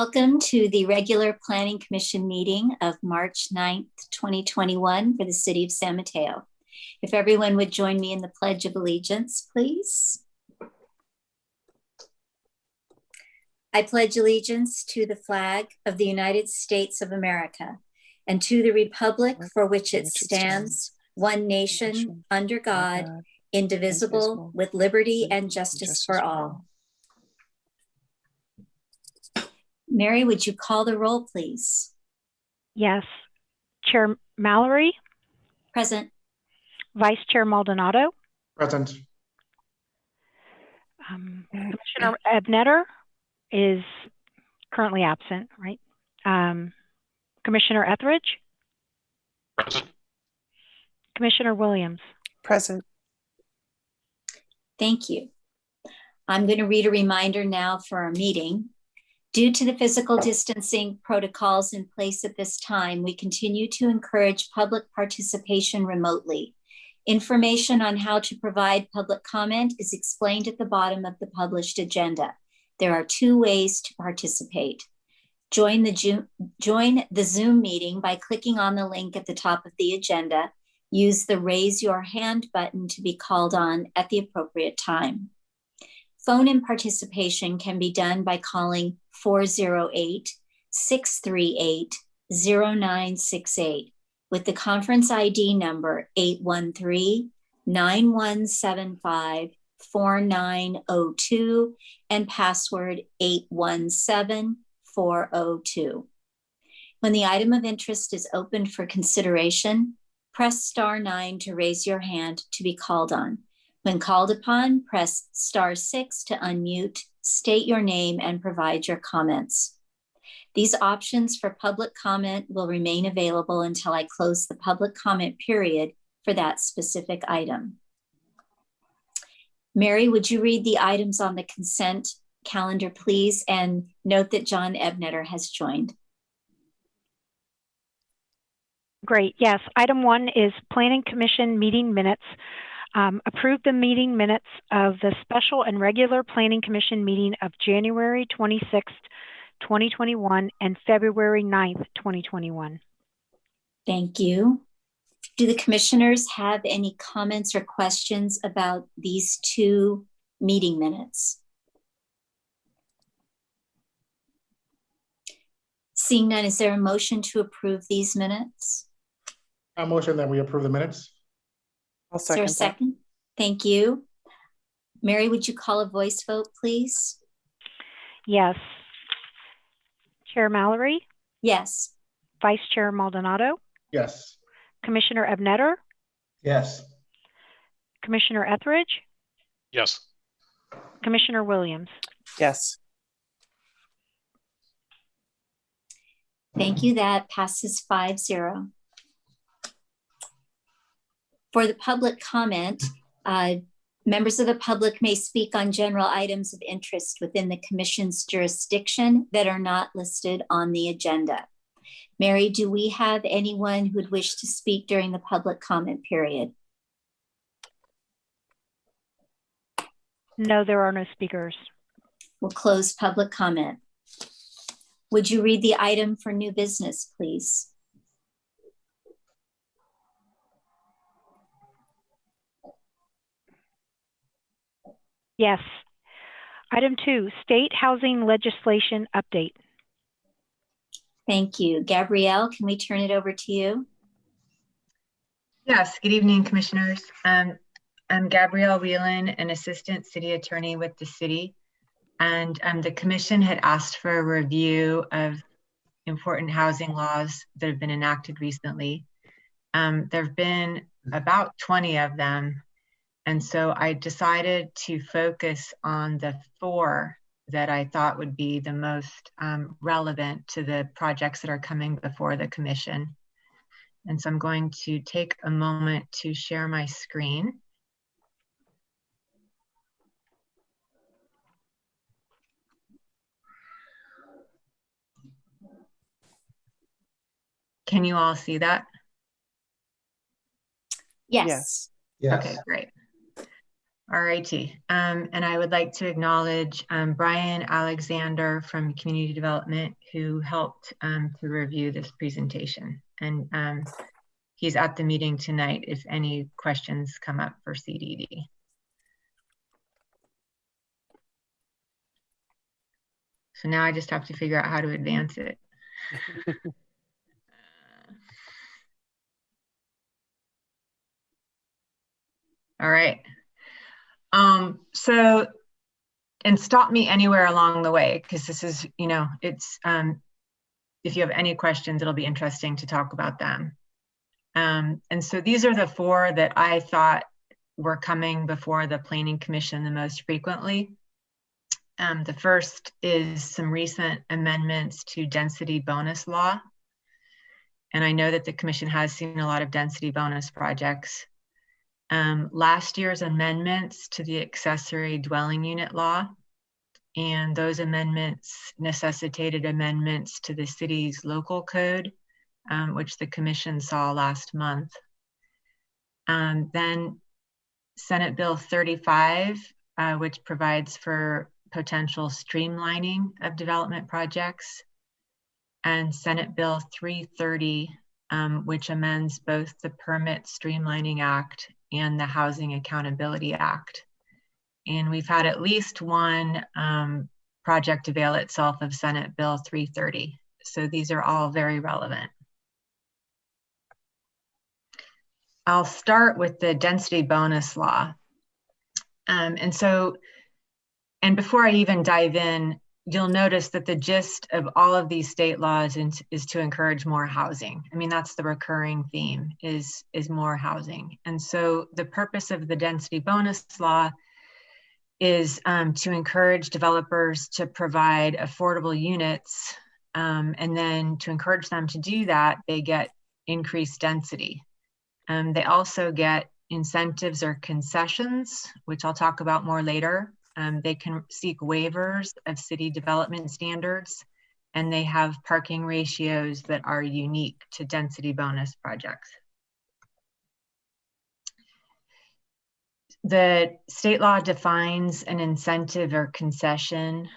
Welcome to the regular Planning Commission meeting of March 9th, 2021 for the City of San Mateo. If everyone would join me in the Pledge of Allegiance, please. I pledge allegiance to the flag of the United States of America and to the republic for which it stands, one nation, under God, indivisible, with liberty and justice for all. Mary, would you call the roll, please? Yes. Chair Mallory? Present. Vice Chair Maldonado? Present. Commissioner Ebnetter is currently absent, right? Commissioner Etheridge? Present. Commissioner Williams? Present. Thank you. I'm going to read a reminder now for our meeting. Due to the physical distancing protocols in place at this time, we continue to encourage public participation remotely. Information on how to provide public comment is explained at the bottom of the published agenda. There are two ways to participate. Join the Zoom meeting by clicking on the link at the top of the agenda. Use the Raise Your Hand button to be called on at the appropriate time. Phone-in participation can be done by calling 408-638-0968 with the conference ID number 813-9175-4902 and password 817402. When the item of interest is opened for consideration, press *9 to raise your hand to be called on. When called upon, press *6 to unmute, state your name, and provide your comments. These options for public comment will remain available until I close the public comment period for that specific item. Mary, would you read the items on the consent calendar, please, and note that John Ebnetter has joined. Great, yes. Item 1 is Planning Commission meeting minutes. Approve the meeting minutes of the special and regular Planning Commission meeting of January 26th, 2021 and February 9th, 2021. Thank you. Do the commissioners have any comments or questions about these two meeting minutes? Seeing none, is there a motion to approve these minutes? A motion that we approve the minutes. I'll Is there a second? Thank you. Mary, would you call a voice vote, please? Yes. Chair Mallory? Yes. Vice Chair Maldonado? Yes. Commissioner Ebnetter? Yes. Commissioner Etheridge? Yes. Commissioner Williams? Yes. Thank you. That passes 5-0. For the public comment, members of the public may speak on general items of interest within the Commission's jurisdiction that are not listed on the agenda. Mary, do we have anyone who would wish to speak during the public comment period? No, there are no speakers. We'll close public comment. Would you read the item for new business, please? Yes. Item 2, state housing legislation update. Thank you. Gabrielle, can we turn it over to you? Yes, good evening, commissioners. I'm Gabrielle Whelan, an assistant city attorney with the city. And the commission had asked for a review of important housing laws that have been enacted recently. There have been about 20 of them. And so I decided to focus on the 4 that I thought would be the most relevant to the projects that are coming before the commission. And so I'm going to take a moment to share my screen. Can you all see that? Yes. Yes. Okay, great. All righty. And I would like to acknowledge Brian Alexander from Community Development, who helped to review this presentation. And he's at the meeting tonight if any questions come up for CDD. So now I just have to figure out how to advance it. All right. So, and stop me anywhere along the way, because this is, you know, it's, if you have any questions, it'll be interesting to talk about them. And so these are the four that I thought were coming before the Planning Commission the most frequently. The first is some recent amendments to density bonus law. And I know that the Commission has seen a lot of density bonus projects. Last year's amendments to the accessory dwelling unit law, and those amendments necessitated amendments to the city's local code, which the Commission saw last month. Then Senate Bill 35, which provides for potential streamlining of development projects, and Senate Bill 330, which amends both the Permit Streamlining Act and the Housing Accountability Act. And we've had at least one project avail itself of Senate Bill 330. So these are all very relevant. I'll start with the density bonus law. And before I even dive in, you'll notice that the gist of all of these state laws is to encourage more housing. I mean, that's the recurring theme, is more housing. And so the purpose of the density bonus law is to encourage developers to provide affordable units. And then to encourage them to do that, they get increased density. They also get incentives or concessions, which I'll talk about more later. They can seek waivers of city development standards, and they have parking ratios that are unique to density bonus projects. The state law defines an incentive or concession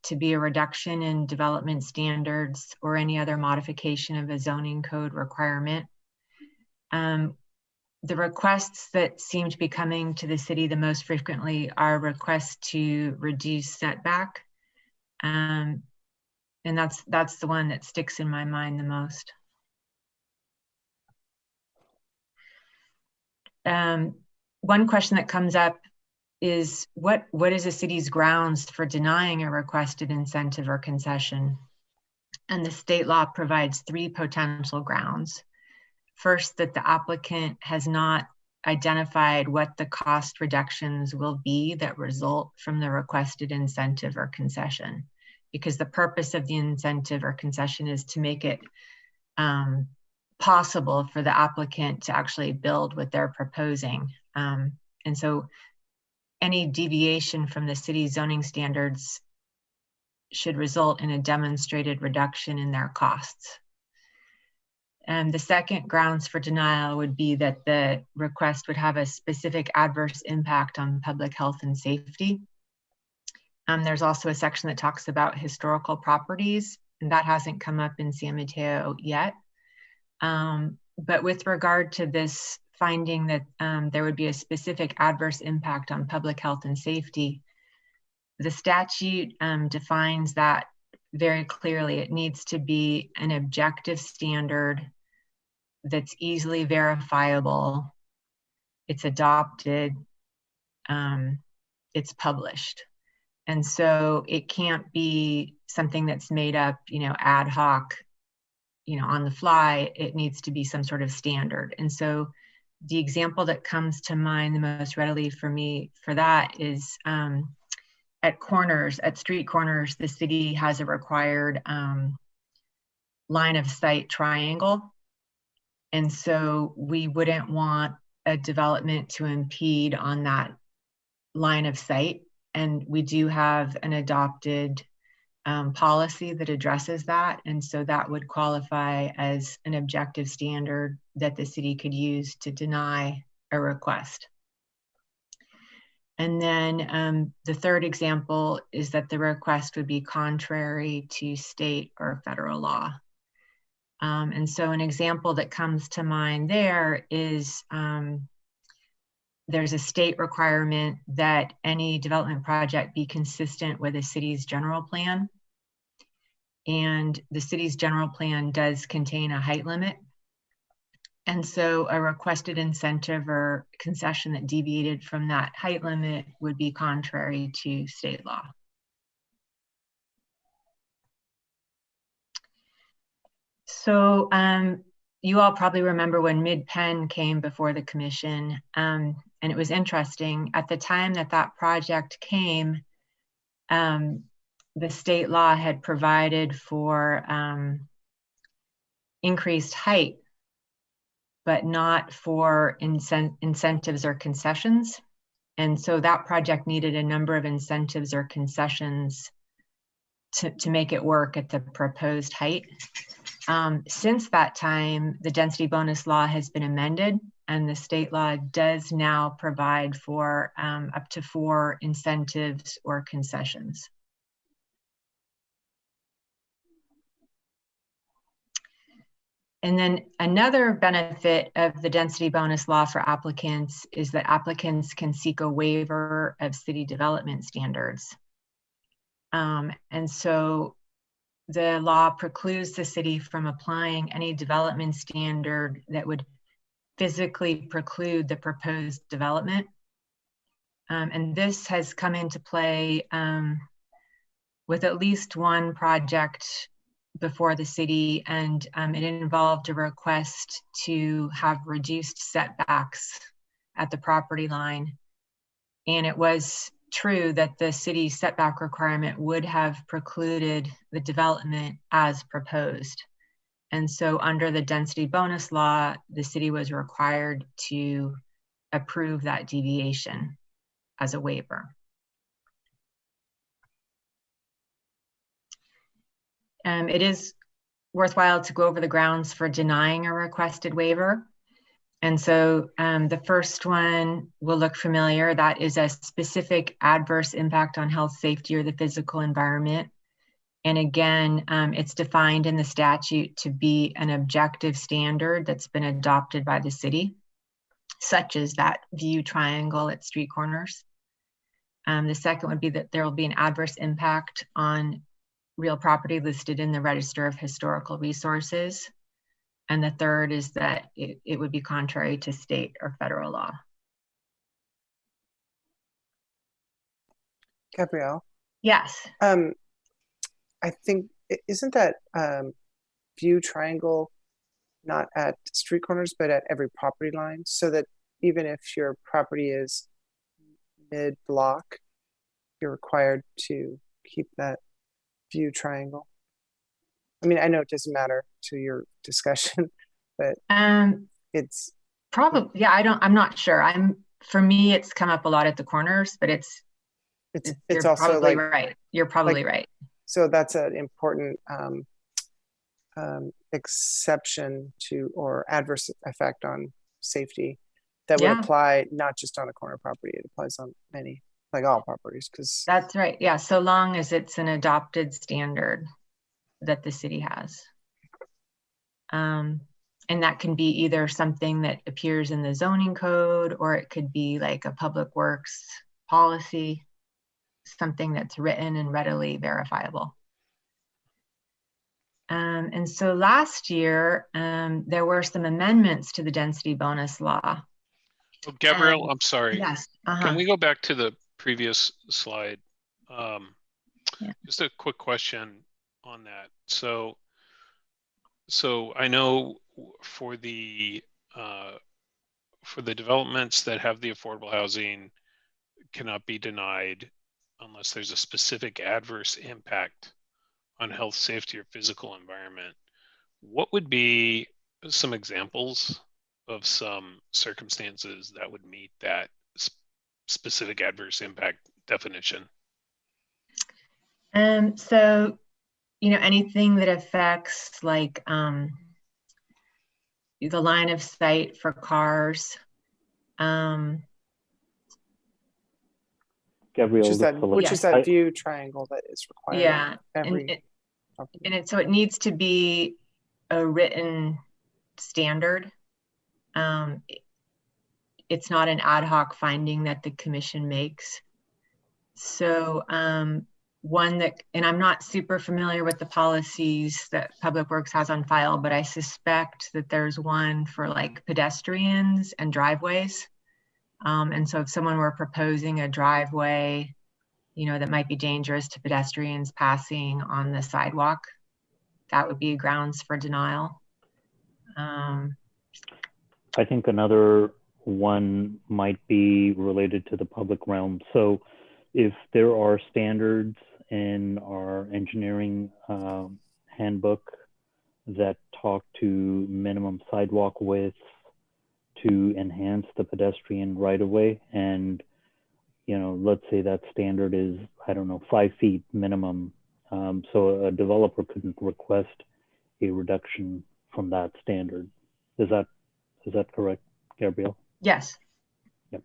to be a reduction in development standards or any other modification of a zoning code requirement. The requests that seem to be coming to the city the most frequently are requests to reduce setback. And that's the one that sticks in my mind the most. One question that comes up is what is the city's grounds for denying a requested incentive or concession? And the state law provides three potential grounds. First, that the applicant has not identified what the cost reductions will be that result from the requested incentive or concession, because the purpose of the incentive or concession is to make it possible for the applicant to actually build what they're proposing. And so any deviation from the city's zoning standards should result in a demonstrated reduction in their costs. And the second grounds for denial would be that the request would have a specific adverse impact on public health and safety. There's also a section that talks about historical properties, and that hasn't come up in San Mateo yet. But with regard to this finding that there would be a specific adverse impact on public health and safety, the statute defines that very clearly. It needs to be an objective standard that's easily verifiable, it's adopted, it's published. And so it can't be something that's made up, ad hoc, on the fly. It needs to be some sort of standard. And so the example that comes to mind the most readily for me for that is at street corners, the city has a required line of sight triangle. And so we wouldn't want a development to impede on that line of sight. And we do have an adopted policy that addresses that. And so that would qualify as an objective standard that the city could use to deny a request. And then the third example is that the request would be contrary to state or federal law. And so an example that comes to mind there is there's a state requirement that any development project be consistent with the city's general plan. And the city's general plan does contain a height limit. And so a requested incentive or concession that deviated from that height limit would be contrary to state law. So you all probably remember when Mid-Penn came before the commission, and it was interesting. At the time that that project came, the state law had provided for increased height, but not for incentives or concessions. And so that project needed a number of incentives or concessions to make it work at the proposed height. Since that time, the density bonus law has been amended, and the state law does now provide for up to 4 incentives or concessions. And then another benefit of the density bonus law for applicants is that applicants can seek a waiver of city development standards. And so the law precludes the city from applying any development standard that would physically preclude the proposed development. And this has come into play with at least one project before the city, and it involved a request to have reduced setbacks at the property line. And it was true that the city setback requirement would have precluded the development as proposed. And so under the density bonus law, the city was required to approve that deviation as a waiver. It is worthwhile to go over the grounds for denying a requested waiver. And so the first one will look familiar. That is a specific adverse impact on health, safety, or the physical environment. And again, it's defined in the statute to be an objective standard that's been adopted by the city, such as that view triangle at street corners. The second would be that there will be an adverse impact on real property listed in the Register of Historical Resources. And the third is that it would be contrary to state or federal law. Gabrielle? Yes. I think, isn't that view triangle not at street corners, but at every property line? So that even if your property is mid-block, you're required to keep that view triangle. I mean, I know it doesn't matter to your discussion, but it's probably, yeah, I'm not sure. For me, it's come up a lot at the corners, but it's you're also probably like, right. You're probably right. So that's an important exception to, or adverse effect on safety that would apply not just on a corner property, it applies on many, like all properties. Because that's right. Yeah, so long as it's an adopted standard that the city has. And that can be either something that appears in the zoning code, or it could be like a public works policy, something that's written and readily verifiable. And so last year, there were some amendments to the density bonus law. Oh, Gabrielle, I'm sorry. Yes. Can we go back to the previous slide? Just a quick question on that. So I know for the developments that have the affordable housing cannot be denied unless there's a specific adverse impact on health, safety, or physical environment. What would be some examples of some circumstances that would meet that specific adverse impact definition? So, anything that affects like the line of sight for cars, Gabrielle, Which is that, Select- which is that view triangle that is required. Yeah, Every so it needs to be a written standard. It's not an ad hoc finding that the commission makes. So one that, and I'm not super familiar with the policies that Public Works has on file, but I suspect that there's one for like pedestrians and driveways. And so if someone were proposing a driveway, you know, that might be dangerous to pedestrians passing on the sidewalk, that would be grounds for denial. I think another one might be related to the public realm. So if there are standards in our engineering handbook that talk to minimum sidewalk widths to enhance the pedestrian right of way, and you know, let's say that standard is, I don't know, 5 feet minimum. So a developer couldn't request a reduction from that standard. Is that correct, Gabrielle? Yes. Yep.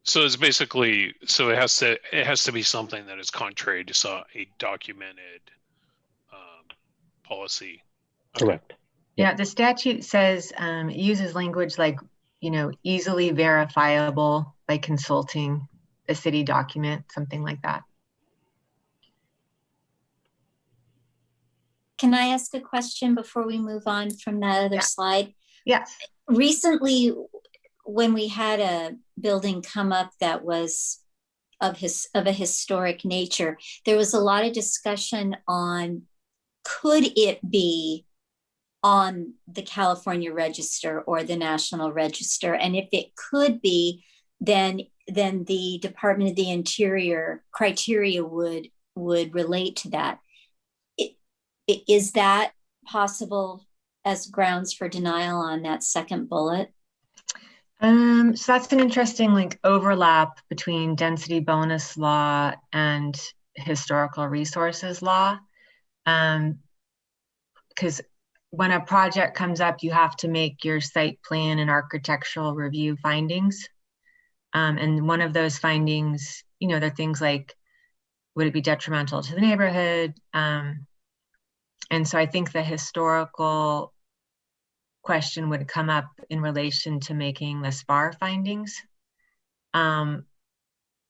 So it's basically, so it has to be something that is contrary to a documented policy. Okay. Correct. Yeah, the statute says it uses language like, you know, easily verifiable by consulting a city document, something like that. Can I ask a question before we move on from that other slide? Yes. Recently, when we had a building come up that was of a historic nature, there was a lot of discussion on, could it be on the California Register or the National Register? And if it could be, then the Department of the Interior criteria would relate to that. Is that possible as grounds for denial on that second bullet? So that's an interesting like overlap between density bonus law and historical resources law. Because when a project comes up, you have to make your site plan and architectural review findings. And one of those findings, you know, they're things like, would it be detrimental to the neighborhood? And so I think the historical question would come up in relation to making the SPAR findings.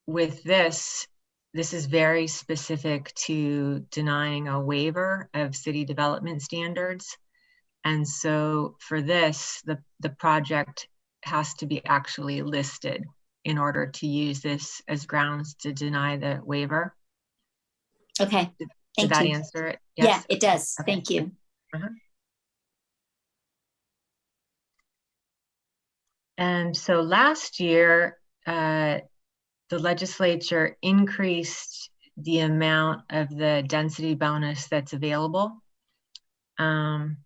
With this is very specific to denying a waiver of city development standards. And so for this, the project has to be actually listed in order to use this as grounds to deny the waiver. Okay. Did that answer it? Yes? Yeah, it does. Okay. Thank you. And so last year, the legislature increased the amount of the density bonus that's available. And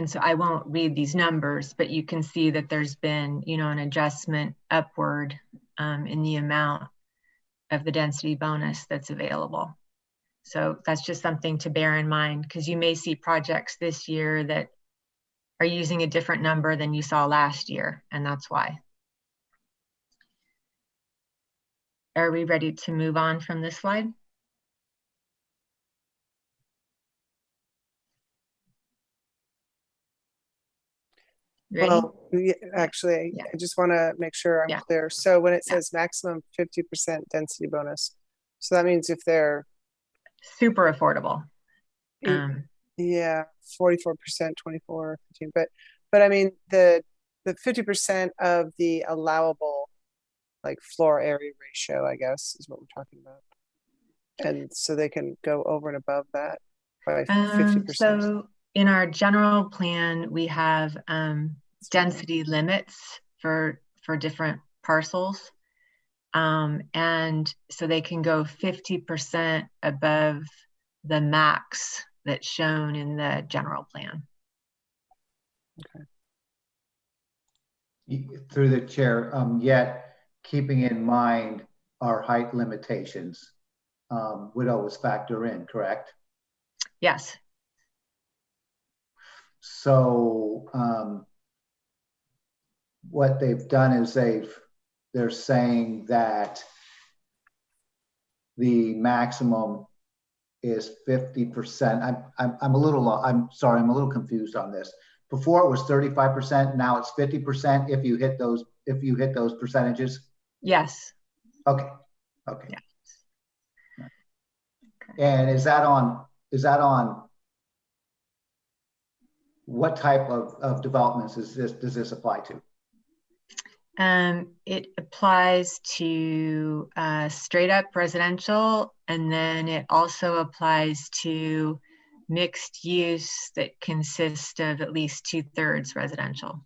so I won't read these numbers, but you can see that there's been, you know, an adjustment upward in the amount of the density bonus that's available. So that's just something to bear in mind, because you may see projects this year that are using a different number than you saw last year, and that's why. Are we ready to move on from this slide? Ready? Well, yeah, actually, Yeah. I just want to make sure I'm clear. So when it says maximum 50% density bonus, so that means if they're super affordable. Yeah, 44%, 24, 15, but I mean the 50% of the allowable like floor area ratio, I guess, is what we're talking about. And so they can go over and above that by 50%. So in our general plan, we have density limits for different parcels. And so they can go 50% above the max that's shown in the general plan. Okay. Through the chair, yet keeping in mind our height limitations would always factor in, correct? Yes. So what they've done is they've they're saying that the maximum is 50%. I'm a little, I'm sorry, I'm a little confused on this. Before it was 35%, now it's 50% if you hit those percentages. Yes. Okay. Okay. Yeah. Okay. And is that on what type of developments does this apply to? It applies to straight up residential, and then it also applies to mixed use that consist of at least 2/3 residential.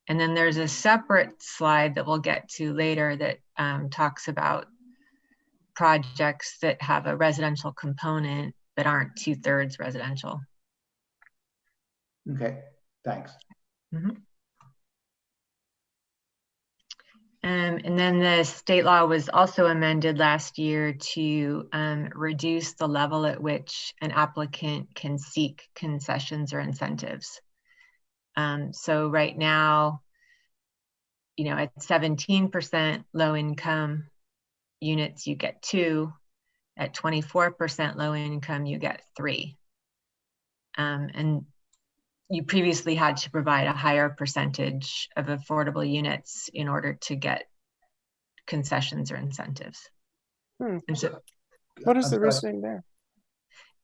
And then there's a separate slide that we'll get to later that talks about projects that have a residential component that aren't 2/3 residential. Okay, thanks. Mm-hmm. And then the state law was also amended last year to reduce the level at which an applicant can seek concessions or incentives. So right now, you know, at 17% low income units, you get 2. At 24% low income, you get 3. And you previously had to provide a higher percentage of affordable units in order to get concessions or incentives. Hmm. And so, what is the reasoning there?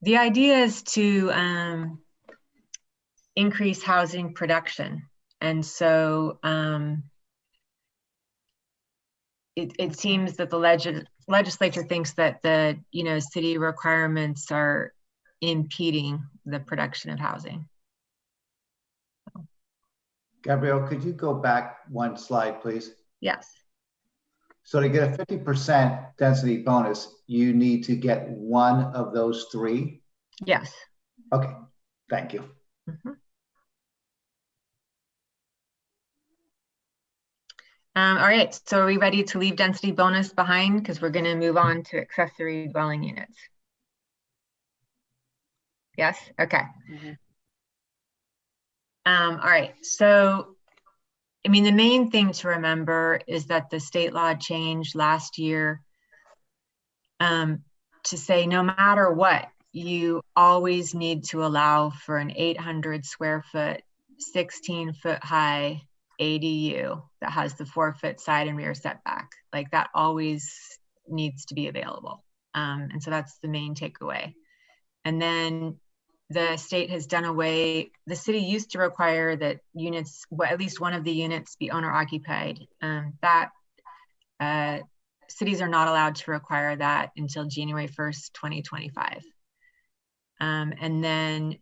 The idea is to increase housing production. And so it seems that the legislature thinks that the city requirements are impeding the production of housing. Gabrielle, could you go back one slide, please? Yes. So to get a 50% density bonus, you need to get one of those 3? Yes. Okay, thank you. Mm-hmm. All right, so are we ready to leave density bonus behind? Because we're going to move on to accessory dwelling units. Yes, okay. Mm-hmm. All right, so, I mean, the main thing to remember is that the state law changed last year to say no matter what, you always need to allow for an 800 square foot, 16-foot high ADU that has the 4-foot side and rear setback. Like that always needs to be available. And so that's the main takeaway. And then the state has done away, the city used to require that units, well, at least one of the units be owner occupied. Cities are not allowed to require that until January 1st, 2025. And then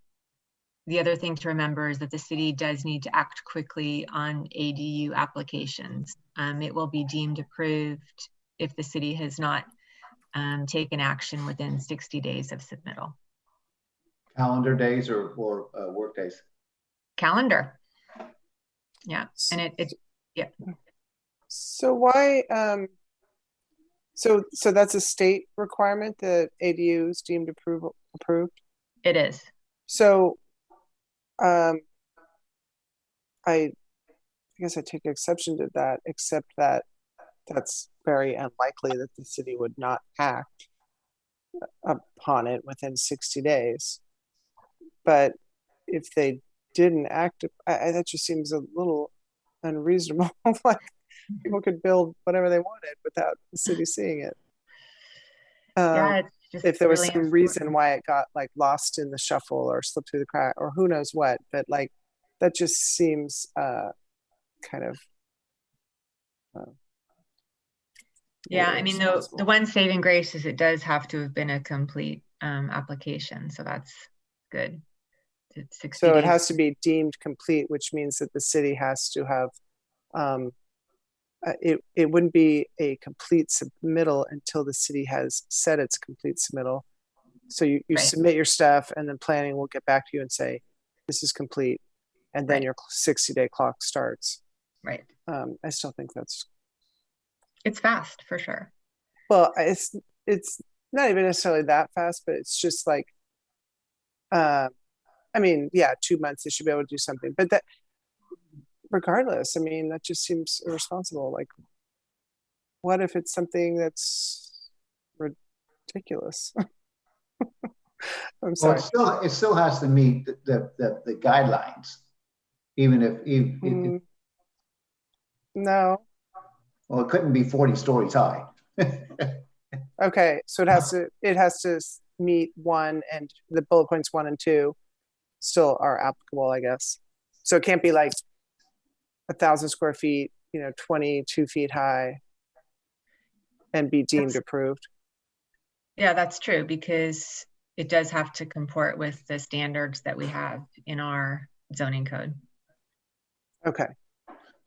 the other thing to remember is that the city does need to act quickly on ADU applications. It will be deemed approved if the city has not taken action within 60 days of submittal. Calendar days or work days? Calendar. Yeah, and yeah. So why, so that's a state requirement that ADU is deemed approved? It is. So I guess I take exception to that, except that that's very unlikely that the city would not act upon it within 60 days. But if they didn't act, that just seems a little unreasonable. Like people could build whatever they wanted without the city seeing it. Yeah, it's just if there was really some reason why it got like lost in the shuffle or slipped through the crack or who knows what, but like that just seems kind of yeah, I mean, the one saving grace is it does have to have been a complete application, so that's good. It's 60 so days. it has to be deemed complete, which means that the city has to have it wouldn't be a complete submittal until the city has said it's complete submittal. So you right. Submit your stuff and then planning will get back to you and say this is complete, and then right. Your 60-day clock starts. Right. I still think it's fast for sure. Well, it's not even necessarily that fast, but it's just like I mean, yeah, 2 months they should be able to do something. But regardless, I mean, that just seems irresponsible. Like, what if it's something that's ridiculous? I'm Well, sorry. it still has to meet the guidelines, even if No. well, it couldn't be 40 stories high. Okay, so it has to meet 1, and the bullet points 1 and 2 still are applicable, I guess. So it can't be like 1,000 square feet, 22 feet high, and be deemed approved. Yeah, that's true, because it does have to comport with the standards that we have in our zoning code. Okay.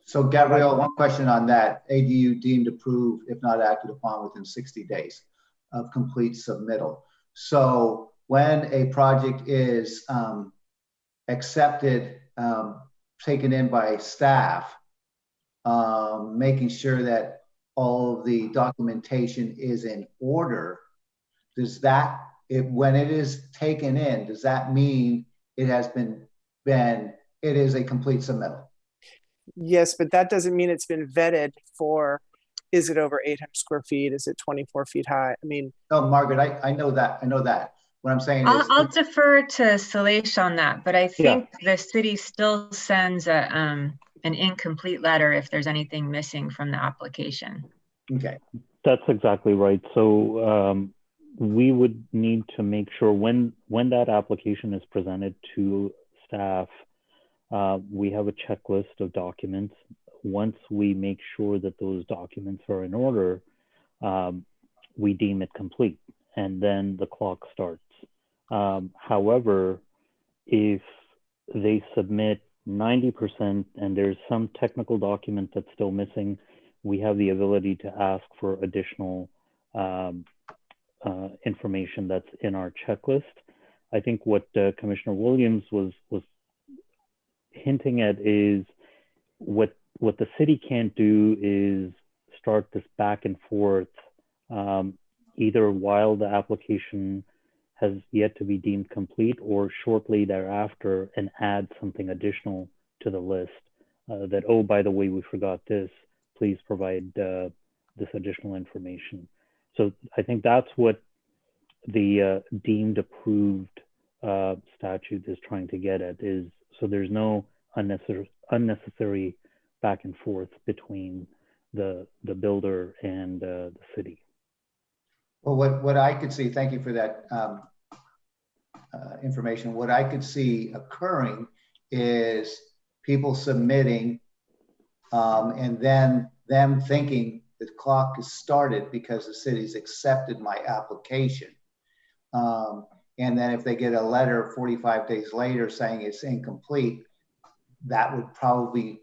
So Gabrielle, one question on that. ADU deemed approved if not acted upon within 60 days of complete submittal. So when a project is accepted, taken in by staff, making sure that all of the documentation is in order, does that, when it is taken in, does that mean it has been it is a complete submittal? Yes, but that doesn't mean it's been vetted for, is it over 800 square feet? Is it 24 feet high? I mean. No, Margaret, I know that. I know that. What I'm saying is. I'll defer to Salesh on that, but I think the city still sends an incomplete letter if there's anything missing from the application. Okay. That's exactly right. So we would need to make sure when that application is presented to staff, we have a checklist of documents. Once we make sure that those documents are in order, we deem it complete, and then the clock starts. However, if they submit 90% and there's some technical document that's still missing, we have the ability to ask for additional information that's in our checklist. I think what Commissioner Williams was hinting at is what the city can't do is start this back and forth either while the application has yet to be deemed complete or shortly thereafter, and add something additional to the list that, oh, by the way, we forgot this, please provide this additional information. So I think that's what the deemed approved statute is trying to get at, is so there's no unnecessary back and forth between the builder and the city. Well, what I could see, thank you for that information. What I could see occurring is people submitting and then them thinking the clock is started because the city's accepted my application. And then if they get a letter 45 days later saying it's incomplete, that would probably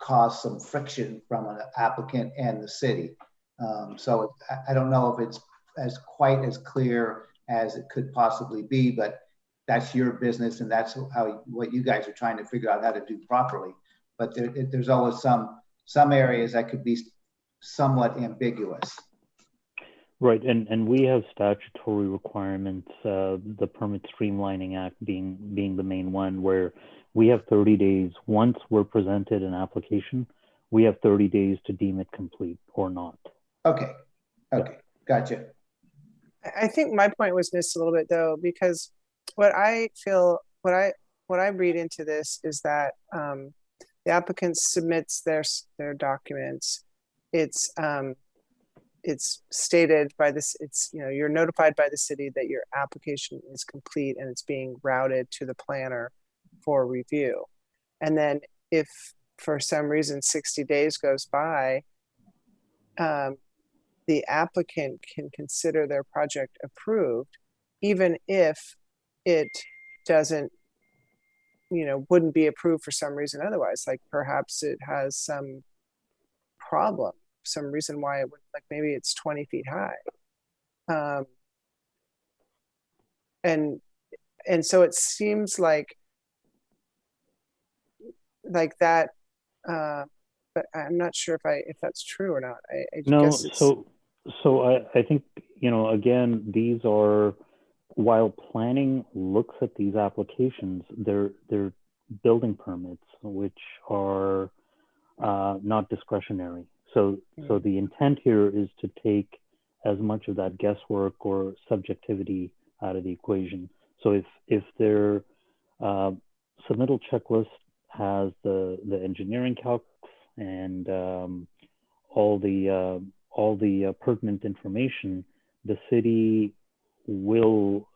cause some friction from an applicant and the city. So I don't know if it's quite as clear as it could possibly be, but that's your business and that's what you guys are trying to figure out how to do properly. But there's always some areas that could be somewhat ambiguous. Right, and we have statutory requirements, the Permit Streamlining Act being the main one, where we have 30 days. Once we're presented an application, we have 30 days to deem it complete or not. Okay, gotcha. I think my point was missed a little bit though, because what I read into this is that the applicant submits their documents. It's stated by this, you're notified by the city that your application is complete and it's being routed to the planner for review. And then if for some reason 60 days goes by, the applicant can consider their project approved, even if it doesn't, wouldn't be approved for some reason otherwise. Like perhaps it has some problem, some reason why it would, like maybe it's 20 feet high. And so it seems like that, but I'm not sure if that's true or not. I guess it's... So I think, again, these are, while planning looks at these applications, they're building permits, which are not discretionary. So the intent here is to take as much of that guesswork or subjectivity out of the equation. So if their submittal checklist has the engineering calcs and all the pertinent information, the city will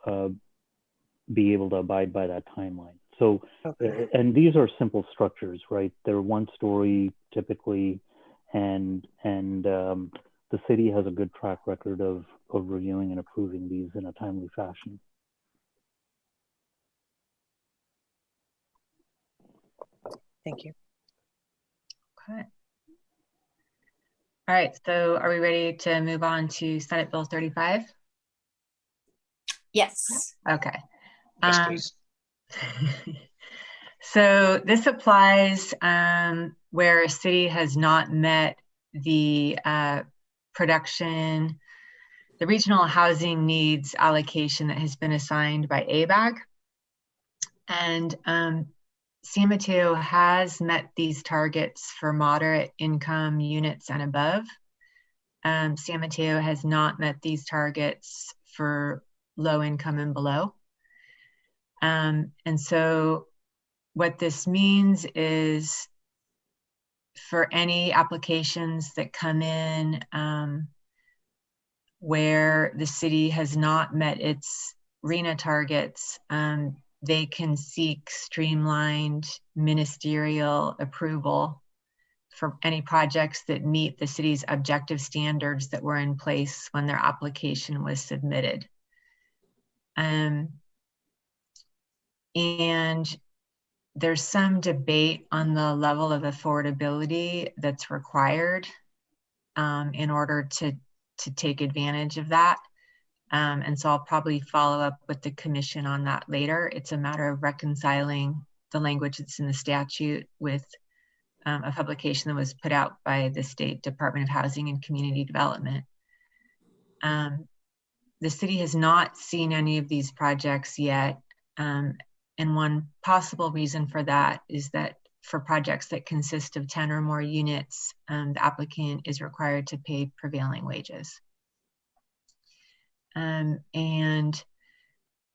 be able to abide by that timeline. So, Okay. and these are simple structures, right? They're one story typically, and the city has a good track record of reviewing and approving these in a timely fashion. Thank you. Okay. All right, so are we ready to move on to Senate Bill 35? Yes. Okay. Yes, please. So this applies where a city has not met the the regional housing needs allocation that has been assigned by ABAG. And San Mateo has met these targets for moderate income units and above. San Mateo has not met these targets for low income and below. And so what this means is for any applications that come in where the city has not met its RHNA targets, they can seek streamlined ministerial approval for any projects that meet the city's objective standards that were in place when their application was submitted. And there's some debate on the level of affordability that's required in order to take advantage of that. And so I'll probably follow up with the commission on that later. It's a matter of reconciling the language that's in the statute with a publication that was put out by the State Department of Housing and Community Development. The city has not seen any of these projects yet. And one possible reason for that is that for projects that consist of 10 or more units, the applicant is required to pay prevailing wages. And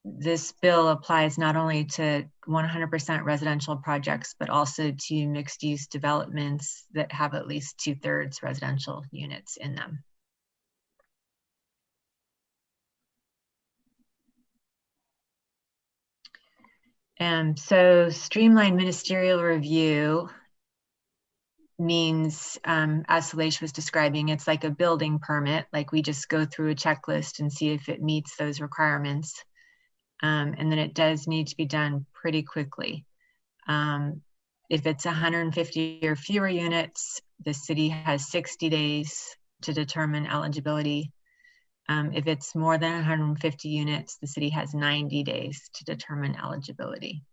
this bill applies not only to 100% residential projects, but also to mixed use developments that have at least 2/3 residential units in them. And so streamlined ministerial review means, as Salesh was describing, it's like a building permit, like we just go through a checklist and see if it meets those requirements. And then it does need to be done pretty quickly. If it's 150 or fewer units, the city has 60 days to determine eligibility. If it's more than 150 units, the city has 90 days to determine eligibility.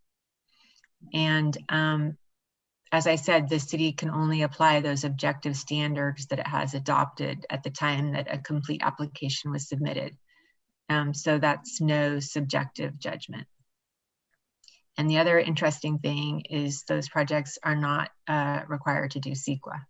And as I said, the city can only apply those objective standards that it has adopted at the time that a complete application was submitted. So that's no subjective judgment. And the other interesting thing is those projects are not required to do CEQA.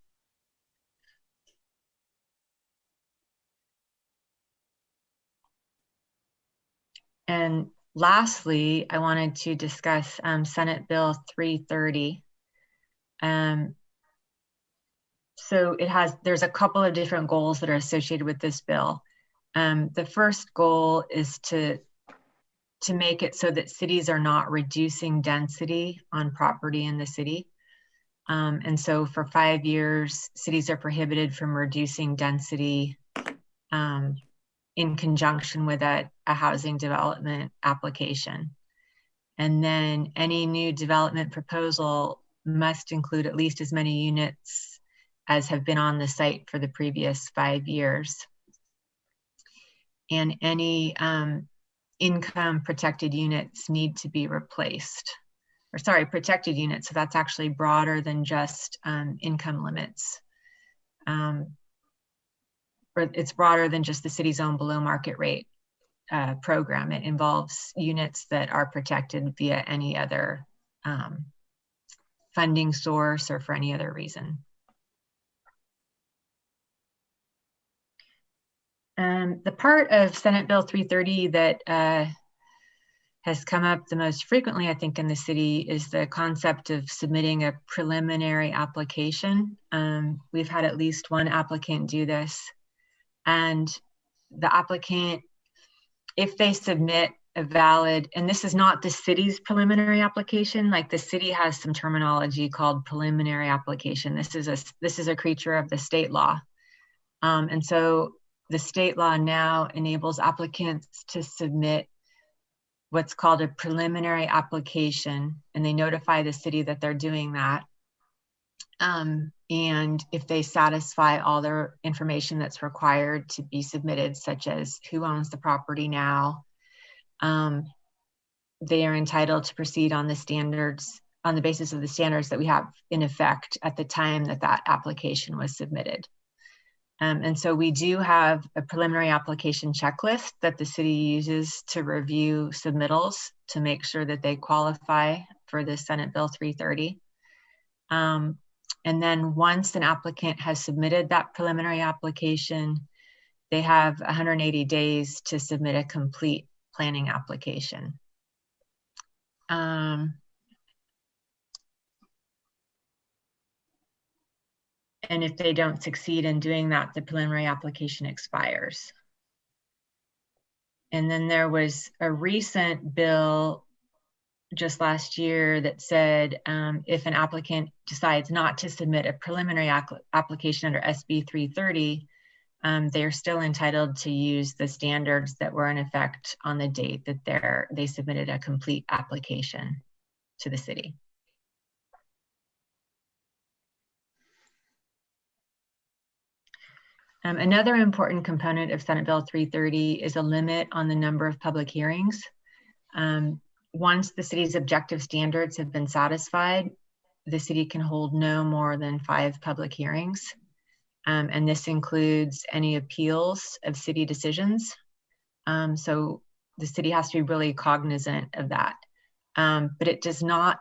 And lastly, I wanted to discuss Senate Bill 330. So there's a couple of different goals that are associated with this bill. The first goal is to make it so that cities are not reducing density on property in the city. And so for 5 years, cities are prohibited from reducing density in conjunction with a housing development application. And then any new development proposal must include at least as many units as have been on the site for the previous 5 years. And any income protected units need to be replaced. Or sorry, protected units, so that's actually broader than just income limits. Or it's broader than just the city's own below market rate program. It involves units that are protected via any other funding source or for any other reason. The part of Senate Bill 330 that has come up the most frequently, I think, in the city is the concept of submitting a preliminary application. We've had at least one applicant do this, and the applicant, if they submit a valid, and this is not the city's preliminary application, like the city has some terminology called preliminary application. This is a creature of the state law. And so the state law now enables applicants to submit what's called a preliminary application, and they notify the city that they're doing that. And if they satisfy all their information that's required to be submitted, such as who owns the property now, they are entitled to proceed on the standards, on the basis of the standards that we have in effect at the time that that application was submitted. And so we do have a preliminary application checklist that the city uses to review submittals to make sure that they qualify for the Senate Bill 330. And then once an applicant has submitted that preliminary application, they have 180 days to submit a complete planning application. And if they don't succeed in doing that, the preliminary application expires. And then there was a recent bill just last year that said if an applicant decides not to submit a preliminary application under SB 330, they are still entitled to use the standards that were in effect on the date that they submitted a complete application to the city. Another important component of Senate Bill 330 is a limit on the number of public hearings. Once the city's objective standards have been satisfied, the city can hold no more than 5 public hearings. And this includes any appeals of city decisions. So the city has to be really cognizant of that. But it does not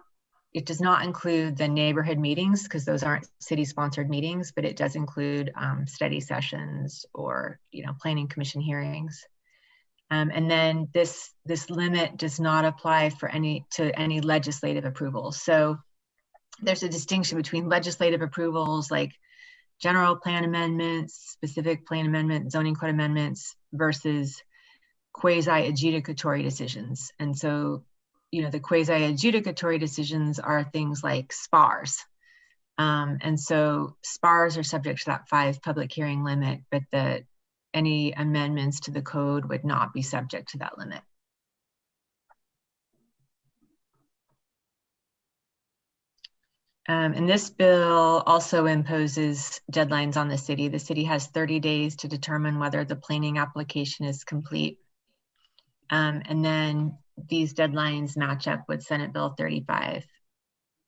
include the neighborhood meetings, because those aren't city-sponsored meetings, but it does include study sessions or planning commission hearings. And then this limit does not apply to any legislative approvals. So there's a distinction between legislative approvals like general plan amendments, specific plan amendment, zoning code amendments versus quasi-adjudicatory decisions. And so the quasi-adjudicatory decisions are things like SPARs. And so SPARs are subject to that 5 public hearing limit, but any amendments to the code would not be subject to that limit. And this bill also imposes deadlines on the city. The city has 30 days to determine whether the planning application is complete. And then these deadlines match up with Senate Bill 35.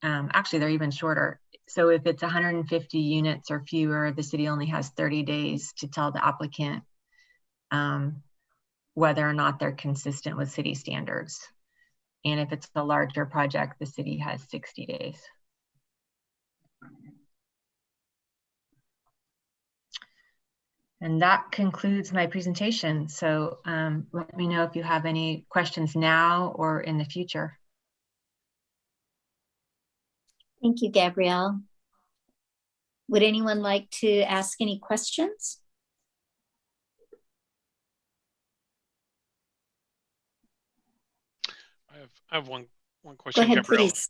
Actually, they're even shorter. So if it's 150 units or fewer, the city only has 30 days to tell the applicant whether or not they're consistent with city standards. And if it's a larger project, the city has 60 days. And that concludes my presentation. So let me know if you have any questions now or in the future. Thank you, Gabrielle. Would anyone like to ask any questions? I have one question, Go ahead, Gabrielle. please.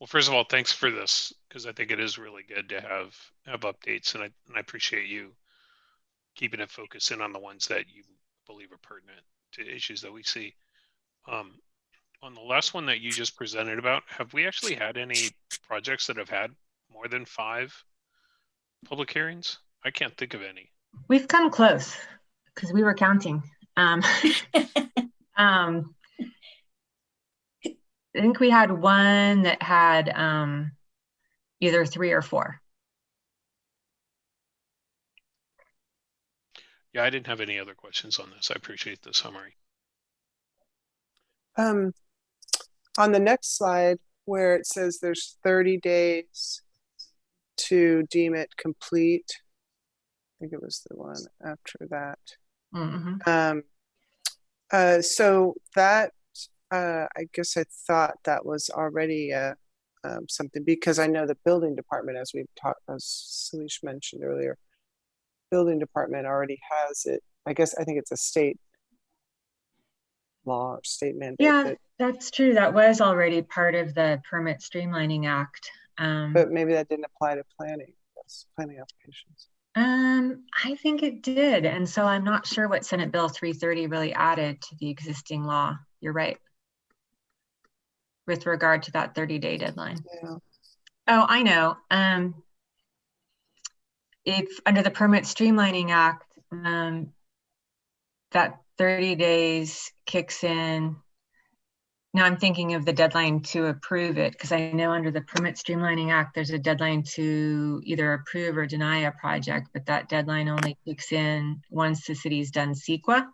Well, first of all, thanks for this, because I think it is really good to have updates, and I appreciate you keeping it focused in on the ones that you believe are pertinent to issues that we see. On the last one that you just presented about, have we actually had any projects that have had more than 5 public hearings? I can't think of any. We've come close because we were counting. I think we had one that had either 3 or 4. Yeah, I didn't have any other questions on this. I appreciate the summary. On the next slide, where it says there's 30 days to deem it complete. I think it was the one after that. Mhm. So that, I guess I thought that was already something, because I know the building department, as we've talked, as Salish mentioned earlier, building department already has it. I think it's a state law or state mandate. Yeah, that's true. That was already part of the Permit Streamlining Act. But maybe that didn't apply to planning applications. I think it did. And so I'm not sure what Senate Bill 330 really added to the existing law. You're right. With regard to that 30-day deadline. Yeah. Oh, I know. If under the Permit Streamlining Act, that 30 days kicks in. Now I'm thinking of the deadline to approve it, because I know under the Permit Streamlining Act, there's a deadline to either approve or deny a project, but that deadline only kicks in once the city's done CEQA.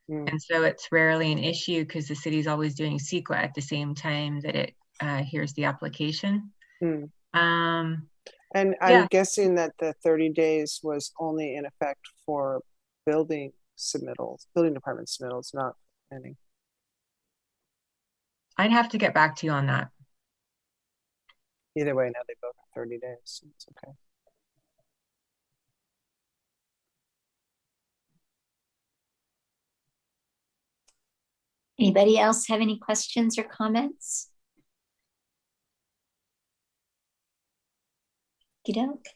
And so it's rarely an issue because the city's always doing CEQA at the same time that it hears the application. And I'm guessing that the 30 days was only in effect for building department submittals, not planning. I'd have to get back to you on that. Either way, now they both have 30 days, so it's okay. Anybody else have any questions or comments? Okey-doke.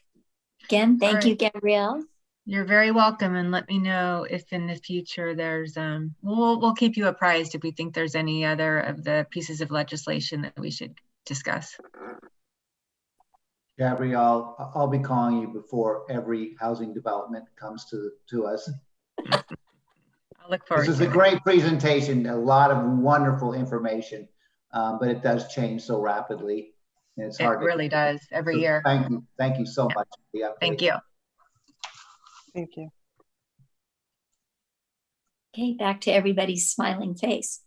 Again, thank you, Gabrielle. You're very welcome, and let me know if in the future there's we'll keep you apprised if we think there's any other of the pieces of legislation that we should discuss. Gabrielle, I'll be calling you before every housing development comes to us. I'll look forward to it. This is a great presentation, a lot of wonderful information, but it does change so rapidly. And it's hard. It really does every year. Thank you so much. Thank you. Thank you. Okay, back to everybody's smiling face.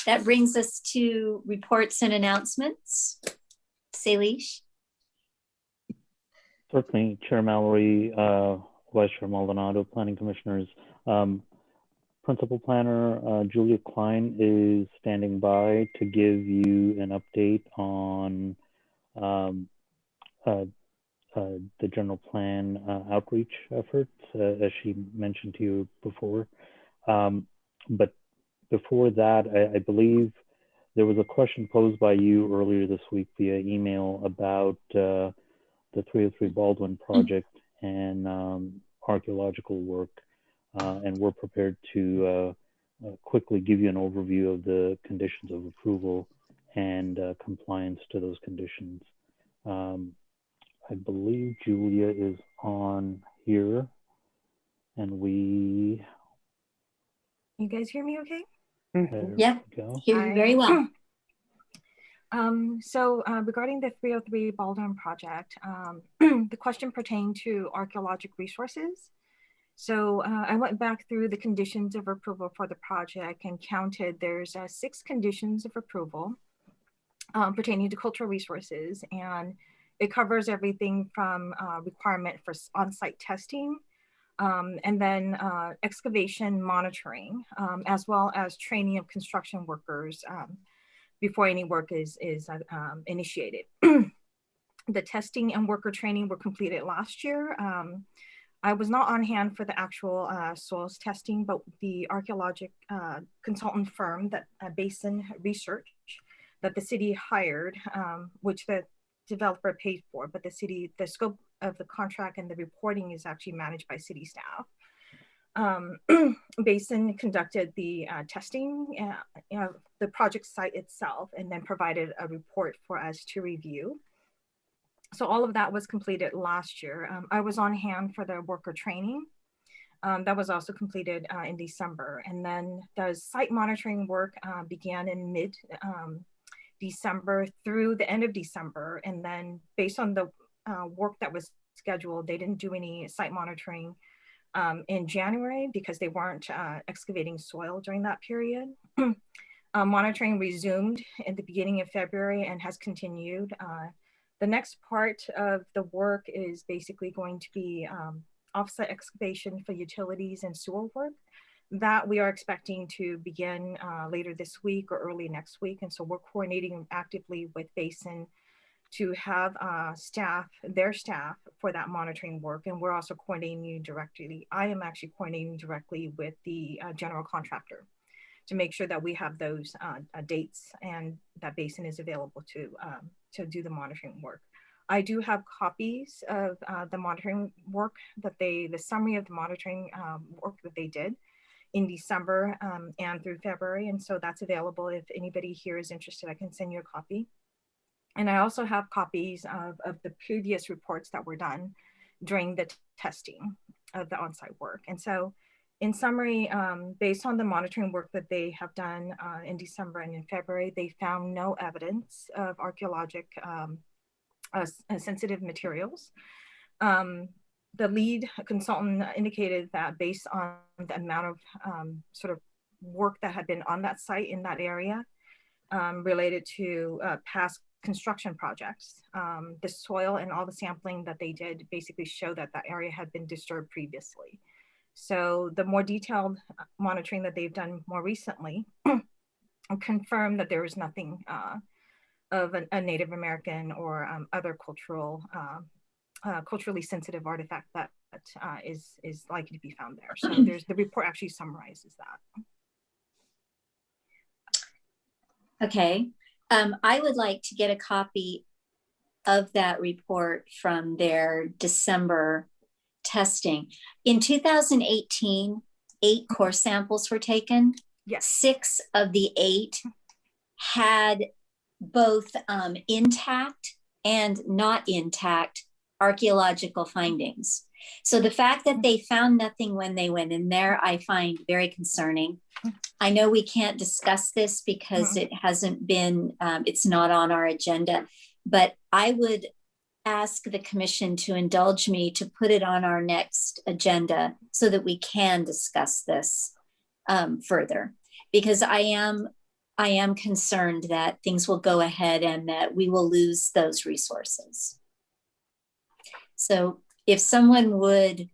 That brings us to reports and announcements. Salish. Certainly, Chair Mallory, Vice Chair Maldonado, Planning Commissioners. Principal Planner Julia Klein is standing by to give you an update on the general plan outreach efforts, as she mentioned to you before. But before that, I believe there was a question posed by you earlier this week via email about the 303 Baldwin project and archaeological work. And we're prepared to quickly give you an overview of the conditions of approval and compliance to those conditions. I believe Julia is on here, and we... You guys hear me okay? Yeah, hear you very well. Regarding the 303 Baldwin project, the question pertained to archaeological resources. So I went back through the conditions of approval for the project and counted there's 6 conditions of approval pertaining to cultural resources, and it covers everything from requirement for on-site testing, and then excavation monitoring, as well as training of construction workers before any work is initiated. The testing and worker training were completed last year. I was not on hand for the actual soils testing, but the archaeological consultant firm that Basin Research that the city hired, which the developer paid for, but the scope of the contract and the reporting is actually managed by city staff. Basin conducted the testing, the project site itself, and then provided a report for us to review. So all of that was completed last year. I was on hand for the worker training. That was also completed in December. And then the site monitoring work began in mid-December through the end of December. And then based on the work that was scheduled, they didn't do any site monitoring in January because they weren't excavating soil during that period. Monitoring resumed at the beginning of February and has continued. The next part of the work is basically going to be offsite excavation for utilities and sewer work that we are expecting to begin later this week or early next week. And so we're coordinating actively with Basin to have their staff for that monitoring work. And we're also coordinating directly. I am actually coordinating directly with the general contractor to make sure that we have those dates and that Basin is available to do the monitoring work. I do have copies of the monitoring work the summary of the monitoring work that they did in December and through February. And so that's available. If anybody here is interested, I can send you a copy. And I also have copies of the previous reports that were done during the testing of the on-site work. And so in summary, based on the monitoring work that they have done in December and in February, they found no evidence of archaeologic sensitive materials. The lead consultant indicated that based on the amount of sort of work that had been on that site in that area related to past construction projects, the soil and all the sampling that they did basically show that that area had been disturbed previously. So the more detailed monitoring that they've done more recently confirmed that there was nothing of a Native American or other culturally sensitive artifact that is likely to be found there. So the report actually summarizes that. Okay. I would like to get a copy of that report from their December testing. In 2018, 8 core samples were taken. Yes. 6 of the 8 had both intact and not intact archaeological findings. So the fact that they found nothing when they went in there, I find very concerning. I know we can't discuss this because it hasn't been, it's not on our agenda, but I would ask the commission to indulge me to put it on our next agenda so that we can discuss this further, because I am concerned that things will go ahead and that we will lose those resources. So if someone would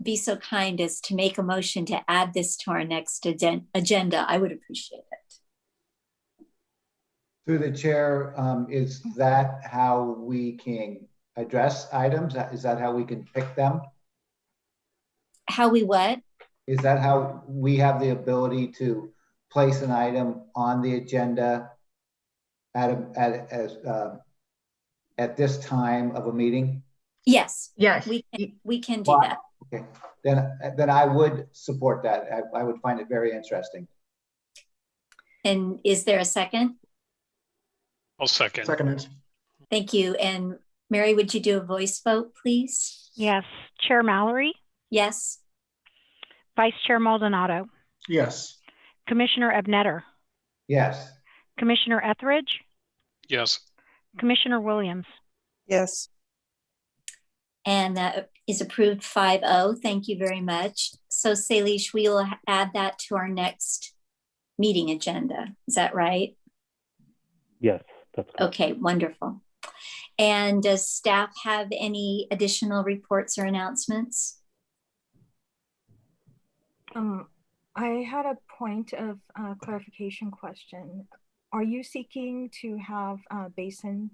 be so kind as to make a motion to add this to our next agenda, I would appreciate it. Through the chair, is that how we can address items? Is that how we can pick them? How we what? Is that how we have the ability to place an item on the agenda at this time of a meeting? Yes. Yes. We can do that. Okay, then I would support that. I would find it very interesting. And is there a second? I'll second. Seconded. Thank you. And Mary, would you do a voice vote, please? Yes. Chair Mallory, Yes. Vice Chair Maldonado, Yes. Commissioner Ebnetter, Yes. Commissioner Etheridge, Yes. Commissioner Williams. Yes. And that is approved 5-0. Thank you very much. So Salish, we will add that to our next meeting agenda. Is that right? Yes, that's correct. Okay, wonderful. And does staff have any additional reports or announcements? I had a point of clarification question. Are you seeking to have Basin,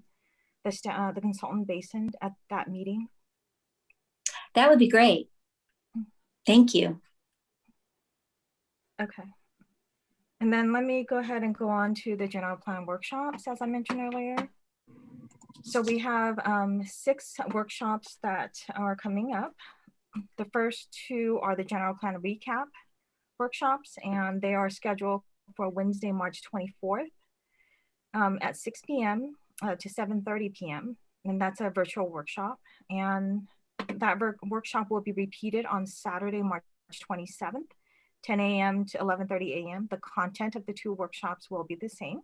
the consultant Basin at that meeting? That would be great. Thank you. Okay. And then let me go ahead and go on to the general plan workshops, as I mentioned earlier. So we have 6 workshops that are coming up. The first 2 are the general plan recap workshops, and they are scheduled for Wednesday, March 24th at 6 p.m. To 7:30 p.m. And that's a virtual workshop. And that workshop will be repeated on Saturday, March 27th, 10 a.m. to 11:30 a.m. The content of the 2 workshops will be the same.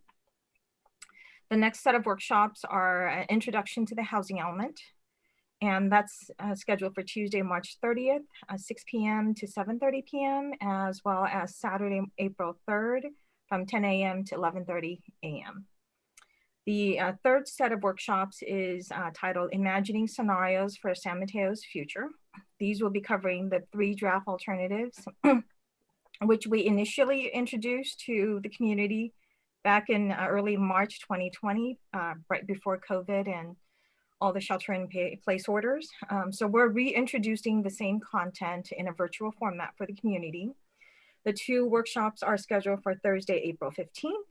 The next set of workshops are an introduction to the housing element, and that's scheduled for Tuesday, March 30th, 6 p.m. to 7:30 p.m., as well as Saturday, April 3rd, from 10 a.m. to 11:30 a.m. The third set of workshops is titled Imagining Scenarios for San Mateo's Future. These will be covering the 3 draft alternatives, which we initially introduced to the community back in early March 2020, right before COVID and all the shelter-in-place orders. So we're reintroducing the same content in a virtual format for the community. The 2 workshops are scheduled for Thursday, April 15th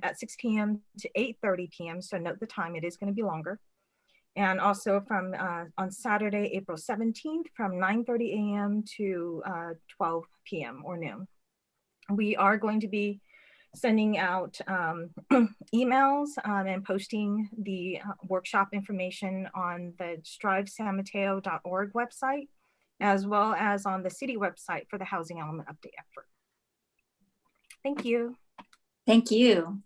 at 6 p.m. to 8:30 p.m. So note the time, it is going to be longer. And also from on Saturday, April 17th from 9:30 a.m. to 12 p.m. or noon. We are going to be sending out emails and posting the workshop information on the strivesanmateo.org website, as well as on the city website for the housing element update effort. Thank you. Thank you.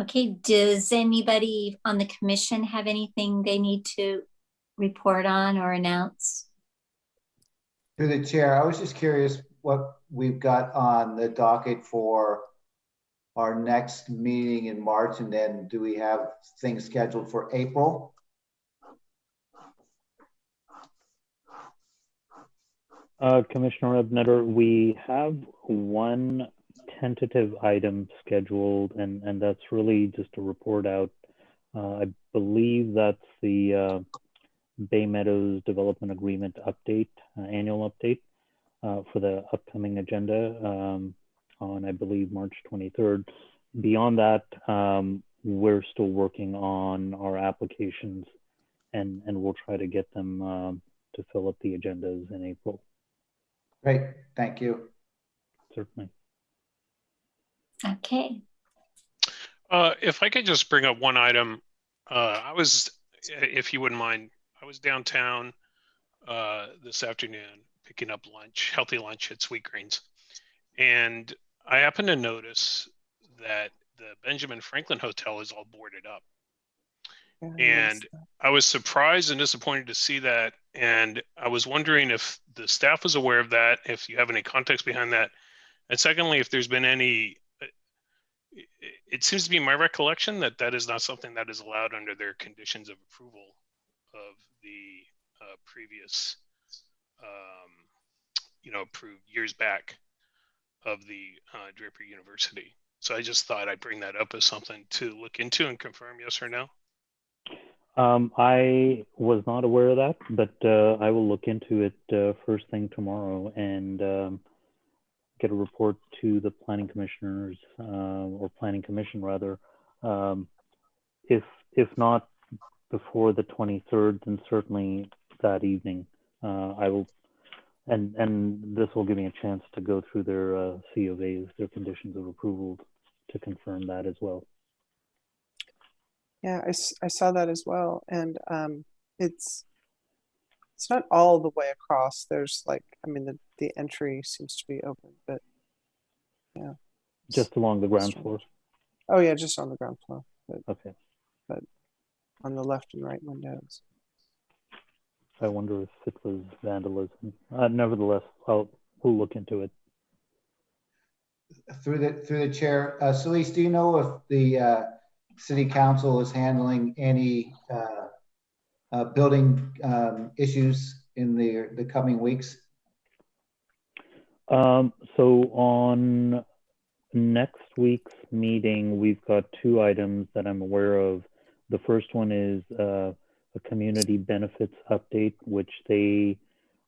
Okay, does anybody on the commission have anything they need to report on or announce? Through the chair, I was just curious what we've got on the docket for our next meeting in March, and then do we have things scheduled for April? Commissioner Ebnetter, we have one tentative item scheduled, and that's really just a report out. I believe that's the Bay Meadows Development Agreement update, annual update for the upcoming agenda on, I believe, March 23rd. Beyond that, we're still working on our applications, and we'll try to get them to fill up the agendas in April. Great, thank you. Certainly. Okay. If I could just bring up one item, I was, if you wouldn't mind, I was downtown this afternoon picking up lunch, healthy lunch at Sweetgreens. And I happened to notice that the Benjamin Franklin Hotel is all boarded up. And I was surprised and disappointed to see that. And I was wondering if the staff was aware of that, if you have any context behind that. And secondly, if there's been any, it seems to be my recollection that that is not something that is allowed under their conditions of approval of the previous, approved years back of the Draper University. So I just thought I'd bring that up as something to look into and confirm yes or no. I was not aware of that, but I will look into it first thing tomorrow and get a report to the planning commissioners or planning commission rather. If not before the 23rd, then certainly that evening. I will, and this will give me a chance to go through their COAs, their conditions of approval, to confirm that as well. Yeah, I saw that as well, and it's not all the way across. There's like, I mean, the entry seems to be open, but yeah, just along the ground floor. Oh yeah, just on the ground floor. But, okay, but on the left and right windows. I wonder if it was vandalism. Nevertheless, we'll look into it. Through the chair, Celeste, do you know if the City Council is handling any building issues in the coming weeks? So on next week's meeting, we've got 2 items that I'm aware of. The first one is a community benefits update, which they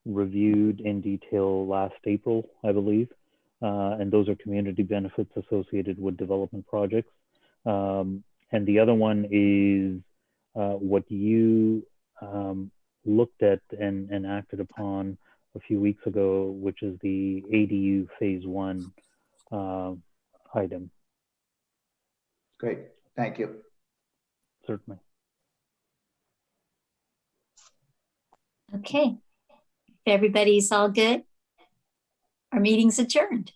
reviewed in detail last April, I believe. And those are community benefits associated with development projects. And the other one is what you looked at and acted upon a few weeks ago, which is the ADU phase 1 item. Great, thank you. Certainly. Okay, if everybody's all good, our meeting's adjourned.